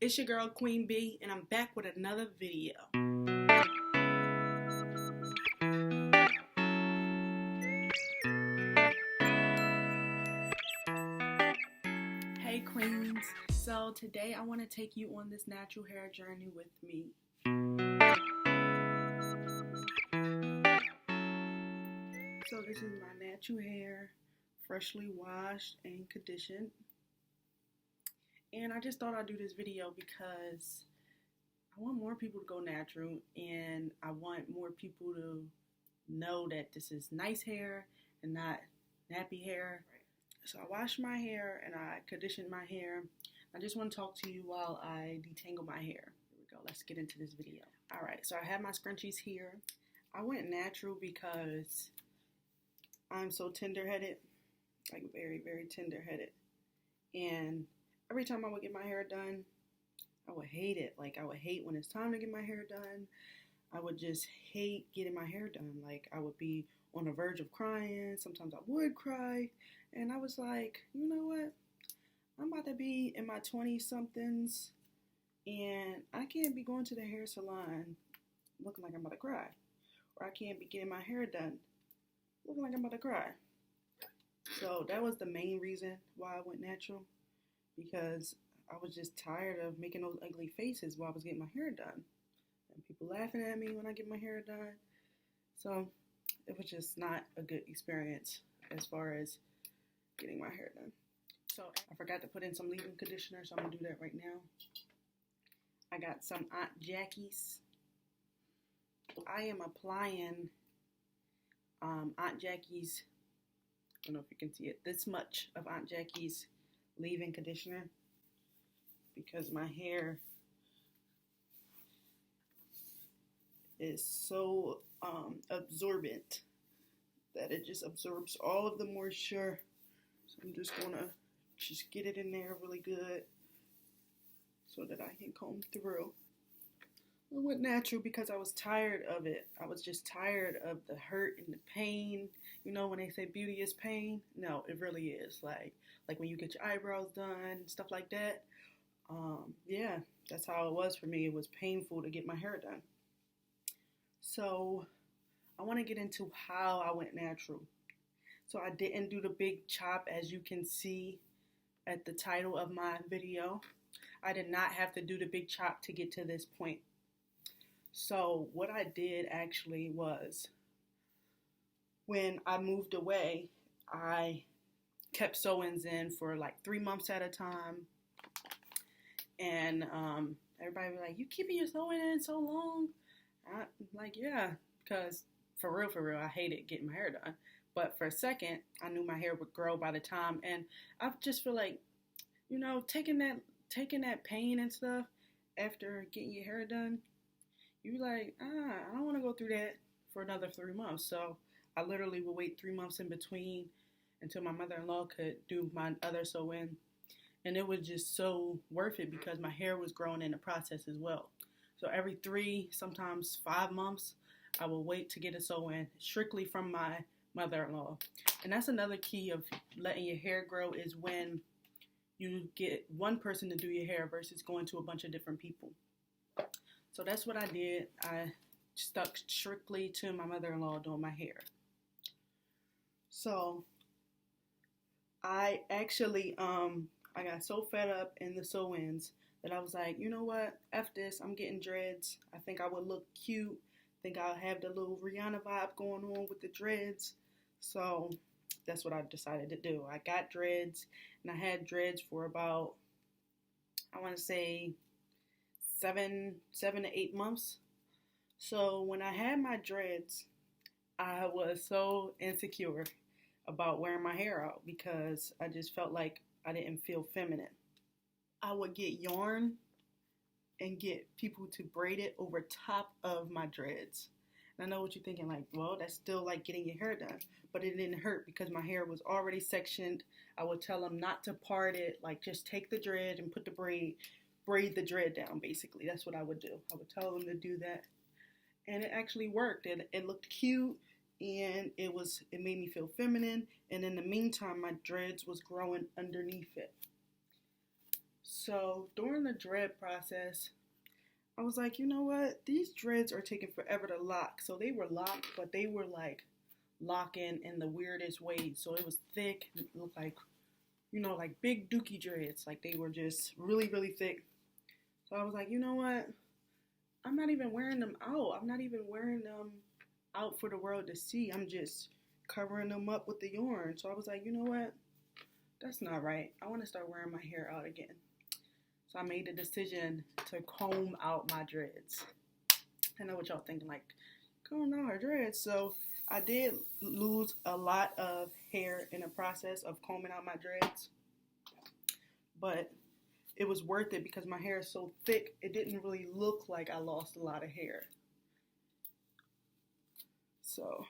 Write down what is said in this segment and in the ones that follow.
It's your girl Queen B, and I'm back with another video. Hey Queens, so today I want to take you on this natural hair journey with me. So this is my natural hair, freshly washed and conditioned. And I just thought I'd do this video because I want more people to go natural, and I want more people to know that this is nice hair and not nappy hair. So I washed my hair and I conditioned my hair. I just want to talk to you while I detangle my hair. Here we go. Let's get into this video. Alright, so I have my scrunchies here. I went natural because I'm so tender-headed. Like very, very tender-headed. And every time I would get my hair done, I would hate it. Like, I would hate when it's time to get my hair done. I would just hate getting my hair done. Like, I would be on the verge of crying. Sometimes I would cry. And I was like, you know what? I'm about to be in my 20-somethings, and I can't be going to the hair salon looking like I'm about to cry. Or I can't be getting my hair done looking like I'm about to cry. So that was the main reason why I went natural, because I was just tired of making those ugly faces while I was getting my hair done. And people laughing at me when I get my hair done. So it was just not a good experience as far as getting my hair done. So I forgot to put in some leave-in conditioner, so I'm going to do that right now. I got some Aunt Jackie's. I am applying Aunt Jackie's, I don't know if you can see it, this much of Aunt Jackie's leave-in conditioner, because my hair is so absorbent that it just absorbs all of the moisture. So I'm just gonna get it in there really good so that I can comb through. I went natural because I was tired of it. I was just tired of the hurt and the pain. You know when they say beauty is pain? No, it really is. Like when you get your eyebrows done and stuff like that. Yeah, that's how it was for me. It was painful to get my hair done. So I want to get into how I went natural. So I didn't do the big chop, as you can see at the title of my video. I did not have to do the big chop to get to this point. So what I did actually was, when I moved away, I kept sew-ins in for like 3 months at a time. And everybody was like, you keeping your sewing in so long? I'm like, yeah, because for real, I hated getting my hair done. But for a second, I knew my hair would grow by the time. And I just feel like, you know, taking that pain and stuff after getting your hair done, you're like, I don't want to go through that for another 3 months. So I literally would wait 3 months in between until my mother-in-law could do my other sew-in. And it was just so worth it because my hair was growing in the process as well. So every 3, sometimes 5 months, I will wait to get a sew-in strictly from my mother-in-law. And that's another key of letting your hair grow, is when you get one person to do your hair versus going to a bunch of different people. So that's what I did. I stuck strictly to my mother-in-law doing my hair. So I actually I got so fed up in the sew-ins that I was like, you know what, F this, I'm getting dreads. I think I would look cute. I think I'll have the little Rihanna vibe going on with the dreads. So that's what I decided to do. I got dreads, and I had dreads for about, I want to say 7 to 8 months. So when I had my dreads, I was so insecure about wearing my hair out because I just felt like I didn't feel feminine. I would get yarn and get people to braid it over top of my dreads. And I know what you're thinking, like, well, that's still like getting your hair done. But it didn't hurt because my hair was already sectioned. I would tell them not to part it, like just take the dread and put the braid the dread down, basically. That's what I would do. I would tell them to do that. And it actually worked. It looked cute, and it made me feel feminine. And in the meantime, my dreads was growing underneath it. So during the dread process, I was like, you know what? These dreads are taking forever to lock. So they were locked, but they were like locking in the weirdest ways. So it was thick, it looked like, like big dookie dreads. Like they were just really, really thick. So I was like, you know what? I'm not even wearing them out. I'm not even wearing them out for the world to see. I'm just covering them up with the yarn. So I was like, you know what? That's not right. I want to start wearing my hair out again. So I made the decision to comb out my dreads. I know what y'all thinking, like, comb out her dreads. So I did lose a lot of hair in the process of combing out my dreads. But it was worth it because my hair is so thick, it didn't really look like I lost a lot of hair. So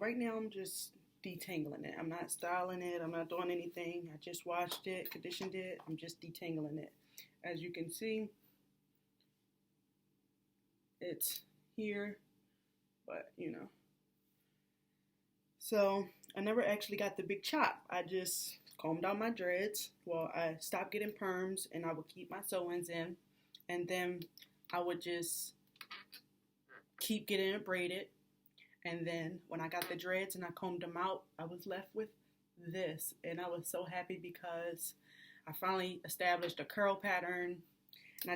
right now I'm just detangling it. I'm not styling it. I'm not doing anything. I just washed it, conditioned it. I'm just detangling it. As you can see, it's here, but So I never actually got the big chop. I just combed out my dreads. Well, I stopped getting perms and I would keep my sew-ins in. And then I would just keep getting it braided. And then when I got the dreads and I combed them out, I was left with this. And I was so happy because I finally established a curl pattern. And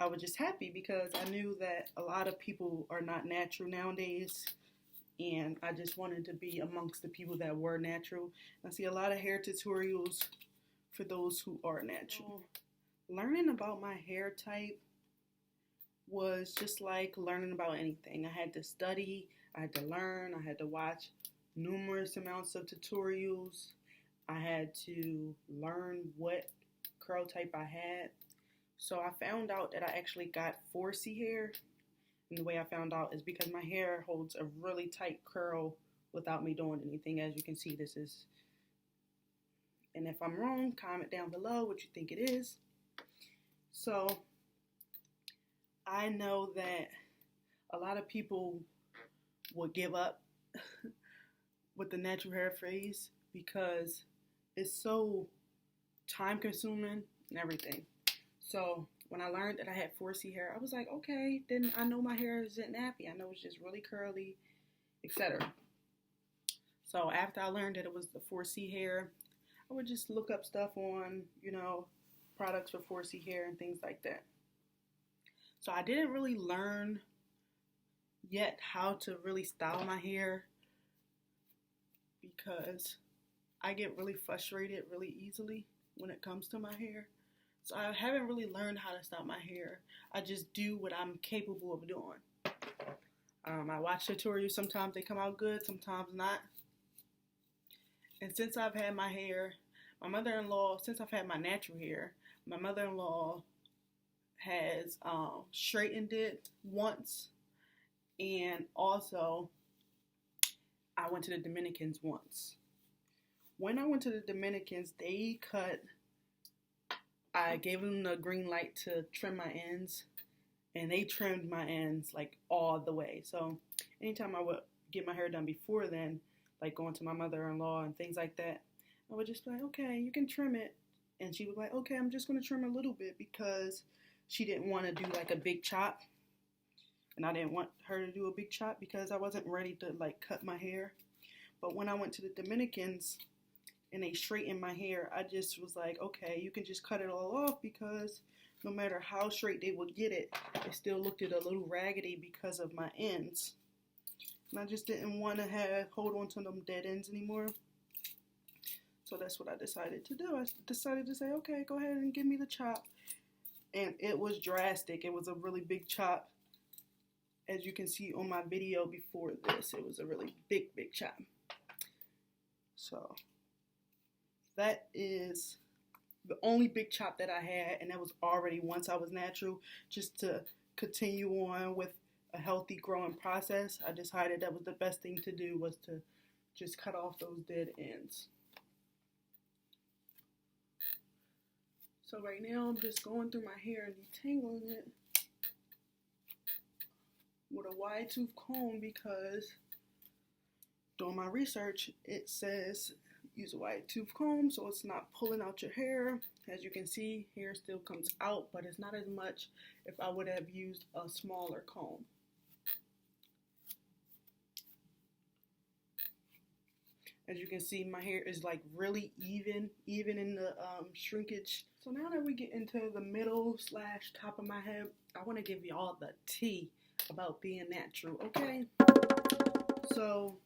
I was just happy because I knew that a lot of people are not natural nowadays. And I just wanted to be amongst the people that were natural. I see a lot of hair tutorials for those who are natural. Learning about my hair type was just like learning about anything. I had to study, I had to learn, I had to watch numerous amounts of tutorials. I had to learn what curl type I had. So I found out that I actually got 4C hair. And the way I found out is because my hair holds a really tight curl without me doing anything. As you can see, this is, and if I'm wrong, comment down below what you think it is. So I know that a lot of people would give up with the natural hair phase because it's so time consuming and everything. So when I learned that I had 4C hair, I was like, okay, then I know my hair isn't nappy. I know it's just really curly, etc. So after I learned that it was the 4C hair, I would just look up stuff on, products for 4C hair and things like that. So I didn't really learn yet how to really style my hair because I get really frustrated really easily when it comes to my hair. So I haven't really learned how to style my hair. I just do what I'm capable of doing. I watch tutorials. Sometimes they come out good, sometimes not. And since I've had my hair, since I've had my natural hair, my mother-in-law has straightened it once. And also, I went to the Dominicans once. When I went to the Dominicans, I gave them the green light to trim my ends, and they trimmed my ends like all the way. So anytime I would get my hair done before then, like going to my mother-in-law and things like that, I would just be like, okay, you can trim it. And she was like, okay, I'm just going to trim a little bit because she didn't want to do like a big chop. And I didn't want her to do a big chop because I wasn't ready to like cut my hair. But when I went to the Dominicans, and they straightened my hair, I just was like, okay, you can just cut it all off because no matter how straight they would get it, it still looked a little raggedy because of my ends. And I just didn't want to hold on to them dead ends anymore. So that's what I decided to do. I decided to say, okay, go ahead and give me the chop. And it was drastic. It was a really big chop. As you can see on my video before this, it was a really big, big chop. So that is the only big chop that I had, and that was already once I was natural. Just to continue on with a healthy growing process, I decided that was the best thing to do, was to just cut off those dead ends. So right now I'm just going through my hair and detangling it with a wide tooth comb because doing my research, it says use a wide tooth comb so it's not pulling out your hair. As you can see, hair still comes out, but it's not as much if I would have used a smaller comb. As you can see, my hair is like really even in the shrinkage. So now that we get into the middle slash top of my head, I want to give y'all the tea about being natural, okay? So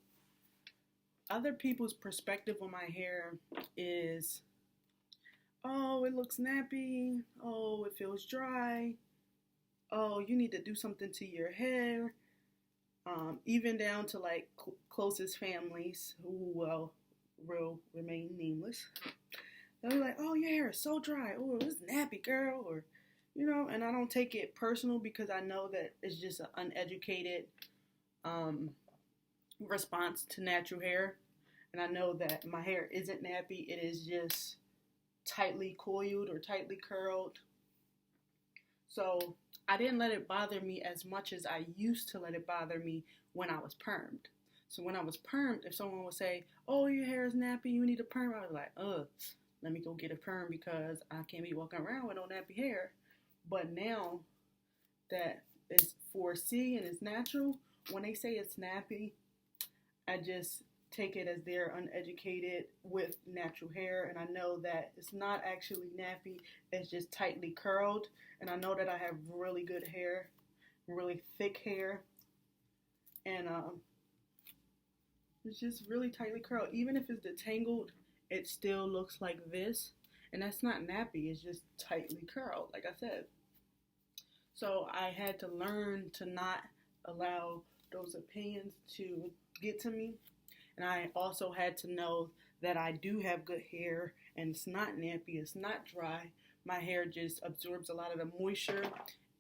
other people's perspective on my hair is, oh, it looks nappy, oh, it feels dry, oh, you need to do something to your hair. Even down to like closest families who will remain nameless. They're like, oh, your hair is so dry. Oh, it's nappy, girl. Or, you know, and I don't take it personal because I know that it's just an uneducated response to natural hair. And I know that my hair isn't nappy. It is just tightly coiled or tightly curled. So I didn't let it bother me as much as I used to let it bother me when I was permed. So when I was permed, if someone would say, oh, your hair is nappy, you need a perm, I was like, let me go get a perm because I can't be walking around with no nappy hair. But now that it's 4C and it's natural, when they say it's nappy, I just take it as they're uneducated with natural hair, and I know that it's not actually nappy, it's just tightly curled. And I know that I have really good hair, really thick hair, and it's just really tightly curled. Even if it's detangled, it still looks like this, and that's not nappy, it's just tightly curled, like I said. So I had to learn to not allow those opinions to get to me. And I also had to know that I do have good hair and it's not nappy, it's not dry. My hair just absorbs a lot of the moisture,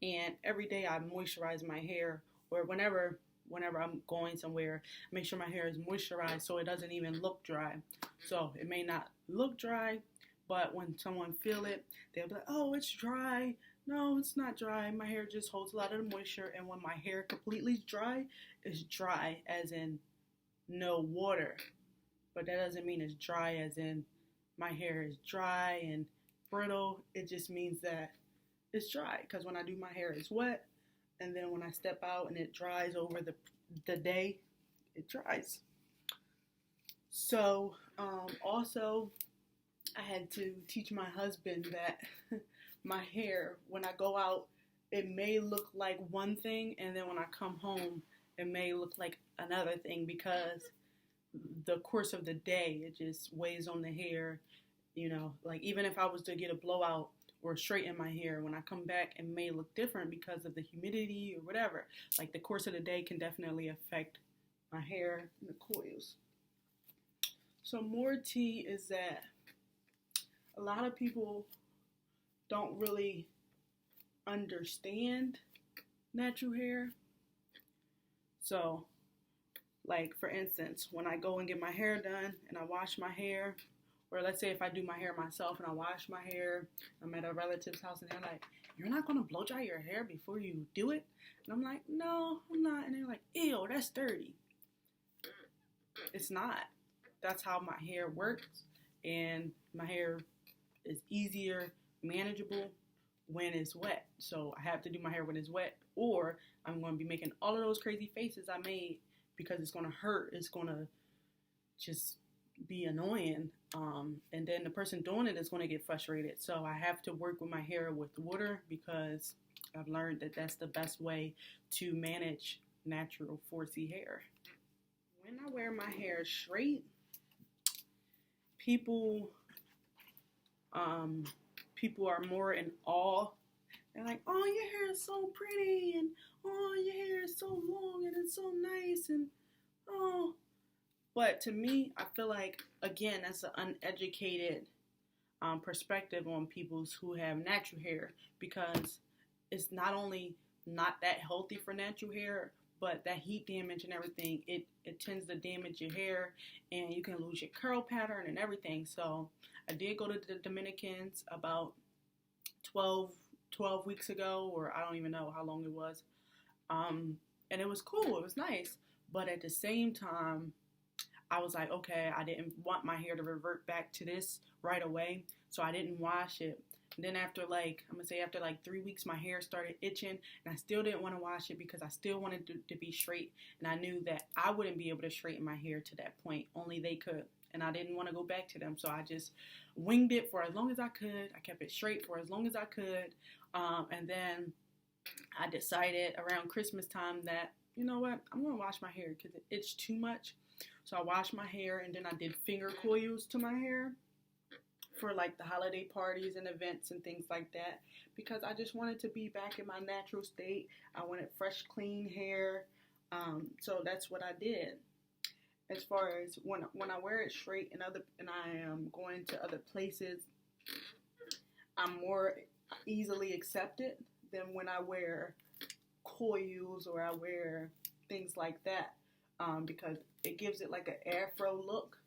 and every day I moisturize my hair, or whenever I'm going somewhere, I make sure my hair is moisturized so it doesn't even look dry. So it may not look dry, but when someone feel it, they'll be like, oh, it's dry. No, it's not dry. My hair just holds a lot of the moisture, and when my hair completely dry, it's dry as in no water, but that doesn't mean it's dry as in my hair is dry and brittle. It just means that it's dry, because when I do my hair it's wet, and then when I step out and it dries over the day, it dries. So also I had to teach my husband that my hair, when I go out, it may look like one thing, and then when I come home it may look like another thing, because the course of the day, it just weighs on the hair. You know, like even if I was to get a blowout or straighten my hair, when I come back, it may look different because of the humidity or whatever. Like the course of the day can definitely affect my hair and the coils. So more tea is that a lot of people don't really understand natural hair. So, like for instance, when I go and get my hair done and I wash my hair, or let's say if I do my hair myself and I wash my hair, I'm at a relative's house and they're like, you're not going to blow dry your hair before you do it? And I'm like, no, I'm not. And they're like, ew, that's dirty. It's not. That's how my hair works, and my hair is easier, manageable when it's wet. So I have to do my hair when it's wet, or I'm going to be making all of those crazy faces I made because it's going to hurt. It's going to just be annoying. And then the person doing it is going to get frustrated. So I have to work with my hair with water, because I've learned that that's the best way to manage natural 4C hair. When I wear my hair straight, people are more in awe. They're like, oh, your hair is so pretty, and oh, your hair is so long, and it's so nice, and oh. But to me, I feel like, again, that's an uneducated perspective on people who have natural hair, because it's not only not that healthy for natural hair, but that heat damage and everything, it tends to damage your hair, and you can lose your curl pattern and everything. So I did go to the Dominicans about 12 weeks ago, or I don't even know how long it was. And it was cool. It was nice. But at the same time, I was like, okay, I didn't want my hair to revert back to this right away, so I didn't wash it. And then after like 3 weeks, my hair started itching, and I still didn't want to wash it because I still wanted to be straight, and I knew that I wouldn't be able to straighten my hair to that point. Only they could, and I didn't want to go back to them, so I just winged it for as long as I could. I kept it straight for as long as I could, and then I decided around Christmas time that, you know what, I'm going to wash my hair because it itched too much. So I washed my hair, and then I did finger coils to my hair for like the holiday parties and events and things like that, because I just wanted to be back in my natural state. I wanted fresh, clean hair. So that's what I did. As far as when I wear it straight and I am going to other places, I'm more easily accepted than when I wear coils or I wear things like that, because it gives it like an afro look.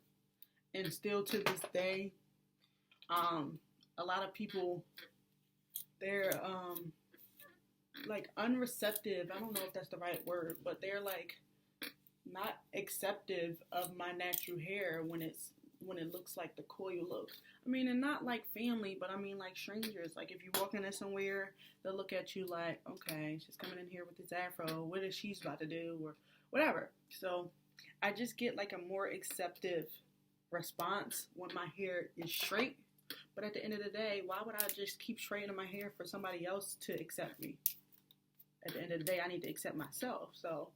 And still to this day, a lot of people, they're like unreceptive. I don't know if that's the right word, but they're like not acceptive of my natural hair when it looks like the coil look. I mean, and not like family, but I mean like strangers. Like if you walk into somewhere, they'll look at you like, okay, she's coming in here with this afro. What is she's about to do or whatever. So I just get like a more acceptive response when my hair is straight. But at the end of the day, why would I just keep straightening my hair for somebody else to accept me? At the end of the day, I need to accept myself. So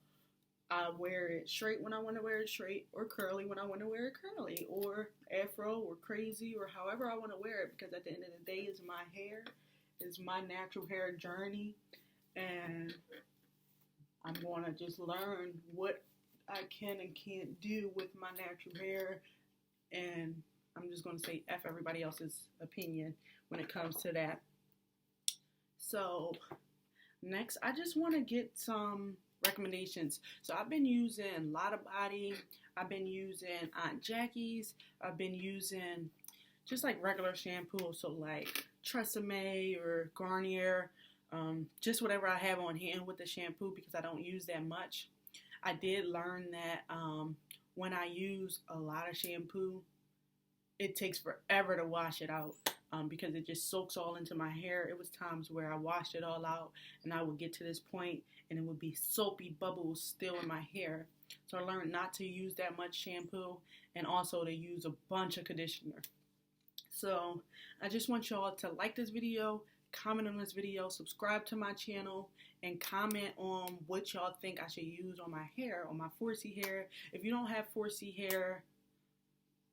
I wear it straight when I want to wear it straight, or curly when I want to wear it curly, or afro or crazy, or however I want to wear it, because at the end of the day, it's my hair. It's my natural hair journey, and I'm going to just learn what I can and can't do with my natural hair, and I'm just going to say F everybody else's opinion when it comes to that. So next, I just want to get some recommendations. So I've been using Lotta Body. I've been using Aunt Jackie's. I've been using just like regular shampoo. So like Tresemme or Garnier. Just whatever I have on hand with the shampoo, because I don't use that much. I did learn that when I use a lot of shampoo, it takes forever to wash it out, because it just soaks all into my hair. It was times where I washed it all out and I would get to this point and it would be soapy bubbles still in my hair. So I learned not to use that much shampoo, and also to use a bunch of conditioner. So I just want y'all to like this video, comment on this video, subscribe to my channel, and comment on what y'all think I should use on my hair, on my 4C hair. If you don't have 4C hair,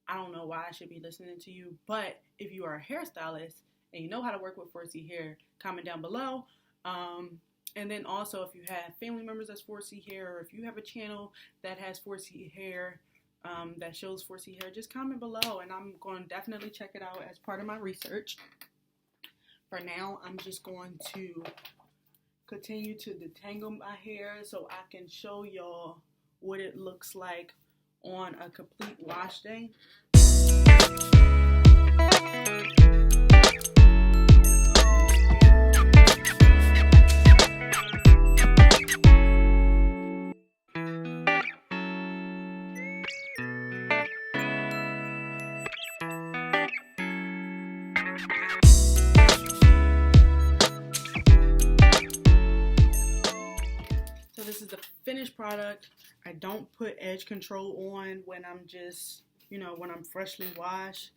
I don't know why I should be listening to you, but if you are a hairstylist and you know how to work with 4C hair, comment down below. And then also, if you have family members that's 4C hair, or if you have a channel that has 4C hair, that shows 4C hair, just comment below, and I'm going to definitely check it out as part of my research. For now, I'm just going to continue to detangle my hair so I can show y'all what it looks like on a complete wash day. So this is the finished product. I don't put edge control on when I'm just, when I'm freshly washed.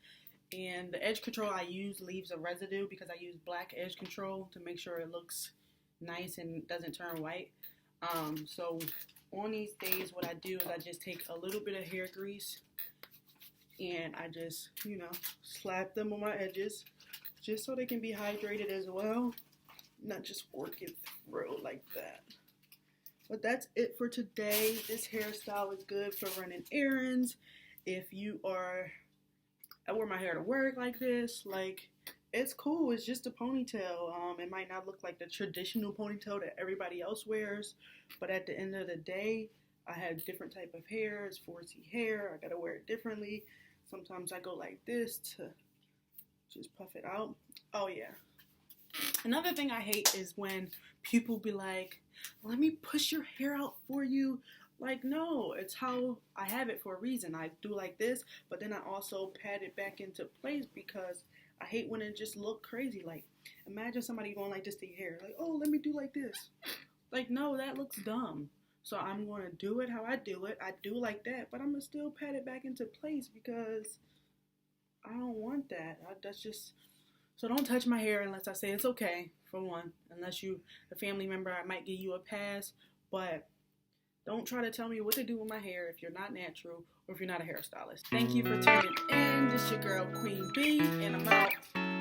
And the edge control I use leaves a residue, because I use black edge control to make sure it looks nice and doesn't turn white. So on these days, what I do is I just take a little bit of hair grease and I just, slap them on my edges just so they can be hydrated as well. Not just work it through like that. But that's it for today. This hairstyle is good for running errands. If I wear my hair to work like this, it's cool. It's just a ponytail. It might not look like the traditional ponytail that everybody else wears, but at the end of the day, I have different type of hair. It's 4C hair. I gotta wear it differently. Sometimes I go like this to just puff it out. Oh yeah. Another thing I hate is when people be like, let me push your hair out for you. Like, no, it's how I have it for a reason. I do like this, but then I also pat it back into place because I hate when it just look crazy. Like, imagine somebody going like this to your hair. Like, oh, let me do like this. Like, no, that looks dumb. So I'm going to do it how I do it. I do like that, but I'm going to still pat it back into place because I don't want that. That's just... So don't touch my hair unless I say it's okay, for one. Unless you, a family member, I might give you a pass. But don't try to tell me what to do with my hair if you're not natural or if you're not a hairstylist. Thank you for tuning in. This is your girl, Queen B, and I'm out.